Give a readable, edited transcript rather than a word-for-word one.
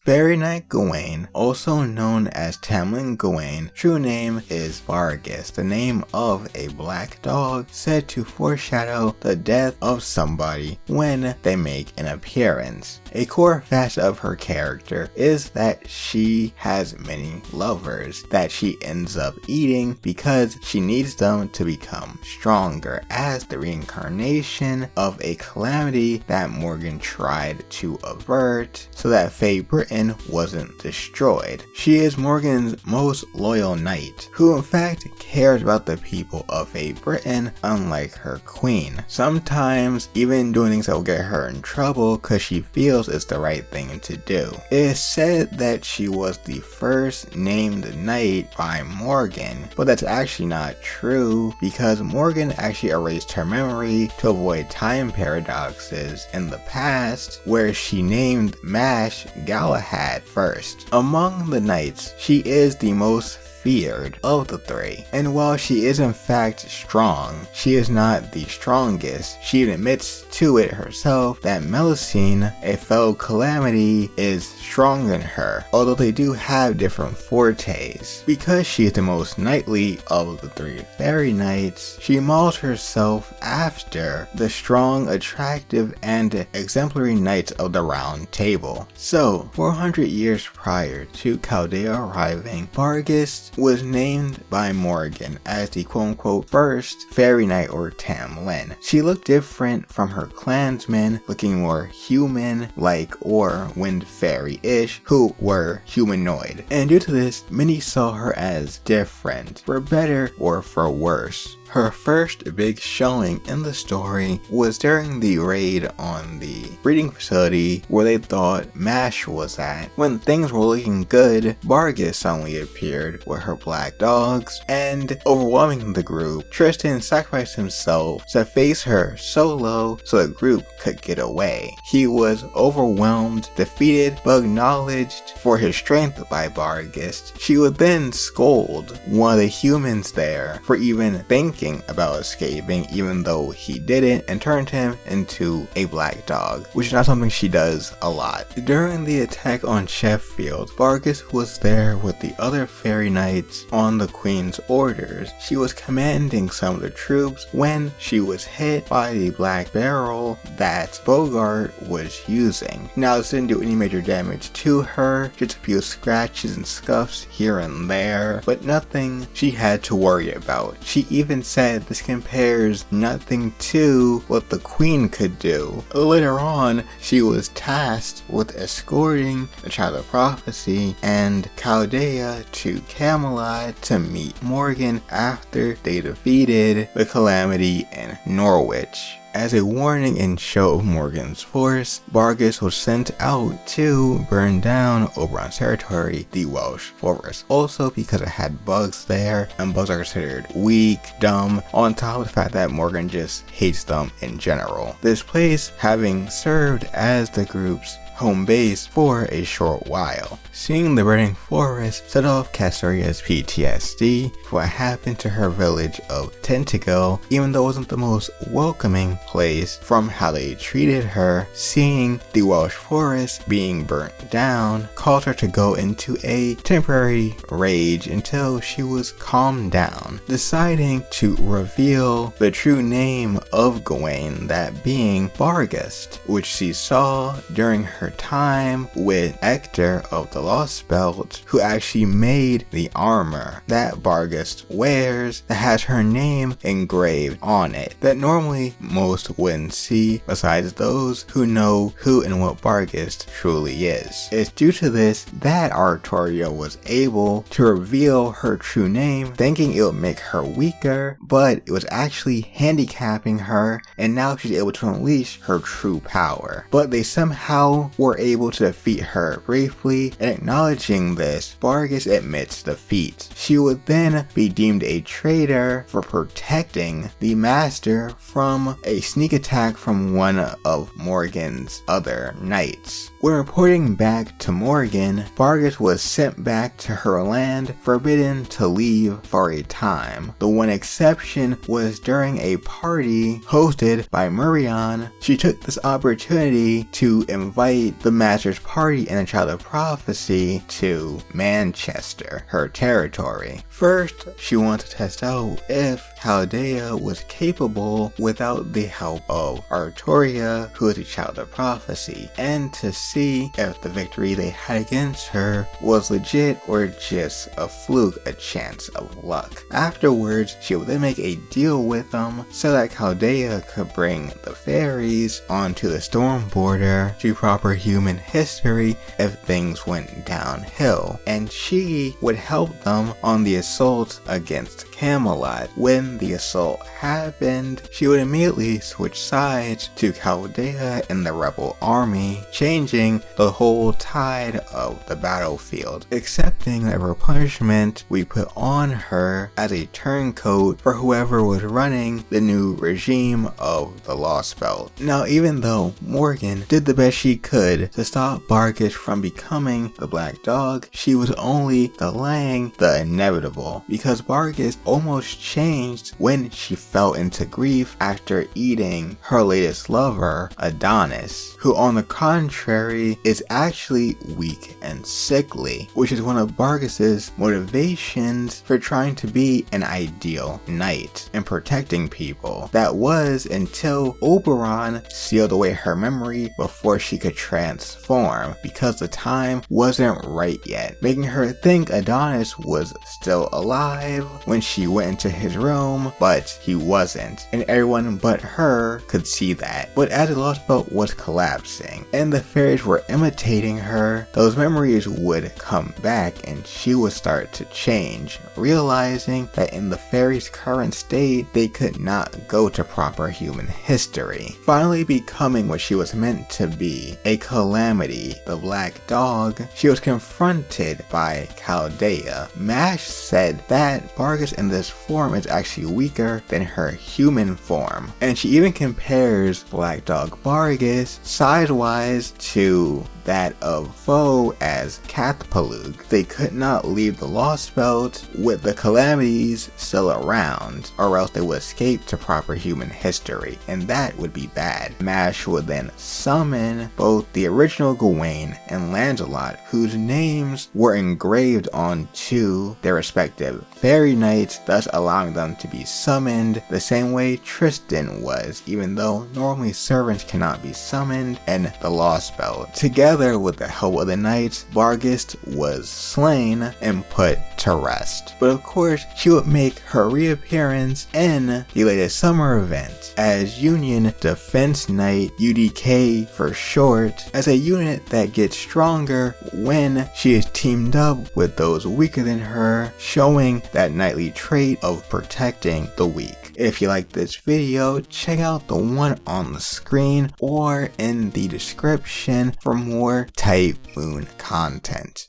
Fairy Knight Gawain, also known as Tamlin Gawain, true name is Barghest, the name of a black dog said to foreshadow the death of somebody when they make an appearance. A core facet of her character is that she has many lovers that she ends up eating because she needs them to become stronger as the reincarnation of a calamity that Morgan tried to avert so that Fae Britain wasn't destroyed. She is Morgan's most loyal knight, who in fact cares about the people of Fae Britain unlike her queen, sometimes even doing things that will get her in trouble because she feels it's the right thing to do. It is said that she was the first named knight by Morgan, but that's actually not true because Morgan actually erased her memory to avoid time paradoxes in the past where she named Mash Galahad first. Among the knights, she is the most feared of the three, and while she is in fact strong, she is not the strongest. She admits to it herself that Melusine, a fellow calamity, is stronger than her, although they do have different fortes. Because she is the most knightly of the three fairy knights, she models herself after the strong, attractive, and exemplary knights of the Round Table. So, 400 years prior to Chaldea arriving, Barghest was named by Morgan as the quote-unquote first fairy knight or Tamlin. She looked different from her clansmen, looking more human-like or wind fairy-ish, who were humanoid. And due to this, many saw her as different, for better or for worse. Her first big showing in the story was during the raid on the breeding facility where they thought Mash was at. When things were looking good, Barghest suddenly appeared with her black dogs, and overwhelming the group, Tristan sacrificed himself to face her solo so the group could get away. He was overwhelmed, defeated, but acknowledged for his strength by Barghest. She would then scold one of the humans there for even thinking about escaping even though he didn't, and turned him into a black dog, which is not something she does a lot. During the attack on Sheffield, Barghest was there with the other fairy knights on the queen's orders. She was commanding some of the troops when she was hit by the black barrel that Bogart was using. Now this didn't do any major damage to her, just a few scratches and scuffs here and there, but nothing she had to worry about. She even said this compares nothing to what the queen could do. Later on, she was tasked with escorting the Child of Prophecy and Chaldea to Camelot to meet Morgan after they defeated the Calamity in Norwich. As a warning and show of Morgan's force, Barghest was sent out to burn down Oberon's territory, the Welsh Forest, also because it had bugs there, and bugs are considered weak, dumb, on top of the fact that Morgan just hates them in general. This place having served as the group's home base for a short while. Seeing the burning forest set off Castoria's PTSD for what happened to her village of Tentacle, even though it wasn't the most welcoming place from how they treated her. Seeing the Welsh forest being burnt down caused her to go into a temporary rage until she was calmed down, deciding to reveal the true name of Gawain, that being Barghest, which she saw during her time with Hector of the Lost Belt, who actually made the armor that Barghest wears that has her name engraved on it, that normally most wouldn't see besides those who know who and what Barghest truly is. It's due to this that Artoria was able to reveal her true name, thinking it would make her weaker, but it was actually handicapping her, and now she's able to unleash her true power. But they somehow were able to defeat her briefly, and acknowledging this, Barghest admits defeat. She would then be deemed a traitor for protecting the master from a sneak attack from one of Morgan's other knights. When reporting back to Morgan, Barghest was sent back to her land, forbidden to leave for a time. The one exception was during a party hosted by Murion. She took this opportunity to invite lead the Master's party and the Child of Prophecy to Manchester, her territory. First, she wanted to test out if Chaldea was capable without the help of Arturia, who is the Child of Prophecy, and to see if the victory they had against her was legit or just a fluke, a chance of luck. Afterwards, she would then make a deal with them so that Chaldea could bring the fairies onto the storm border to proper human history if things went downhill, and she would help them on the assault against Camelot. When the assault happened, she would immediately switch sides to Chaldea and the rebel army, changing the whole tide of the battlefield. Accepting that for punishment, we put on her as a turncoat for whoever was running the new regime of the Lost Belt. Now, even though Morgan did the best she could to stop Barghest from becoming the Black Dog, she was only delaying the inevitable, because Barghest almost changed when she fell into grief after eating her latest lover, Adonis, who on the contrary is actually weak and sickly, which is one of Barghest's motivations for trying to be an ideal knight and protecting people. That was until Oberon sealed away her memory before she could transform, because the time wasn't right yet, making her think Adonis was still alive when she went into his room, but he wasn't, and everyone but her could see that. But as the Lost Belt was collapsing and the fairies were imitating her, those memories would come back and she would start to change, realizing that in the fairies' current state, they could not go to proper human history. Finally becoming what she was meant to be, a calamity, the Black Dog, she was confronted by Chaldea. Mash said that Barghest in this form is actually weaker than her human form, and she even compares Black Dog Barghest size-wise to that of Foe as Cathpalug. They could not leave the Lost Belt with the calamities still around, or else they would escape to proper human history, and that would be bad. Mash would then summon both the original Gawain and Lancelot, whose names were engraved onto their respective fairy knights, thus allowing them to be summoned the same way Tristan was, even though normally servants cannot be summoned in the Lost Belt. Together with the help of the knights, Barghest was slain and put to rest. But of course, she would make her reappearance in the latest summer event as Union Defense Knight, UDK for short, as a unit that gets stronger when she is teamed up with those weaker than her, showing that knightly trait of protecting the weak. If you like this video, check out the one on the screen or in the description for more Type Moon content.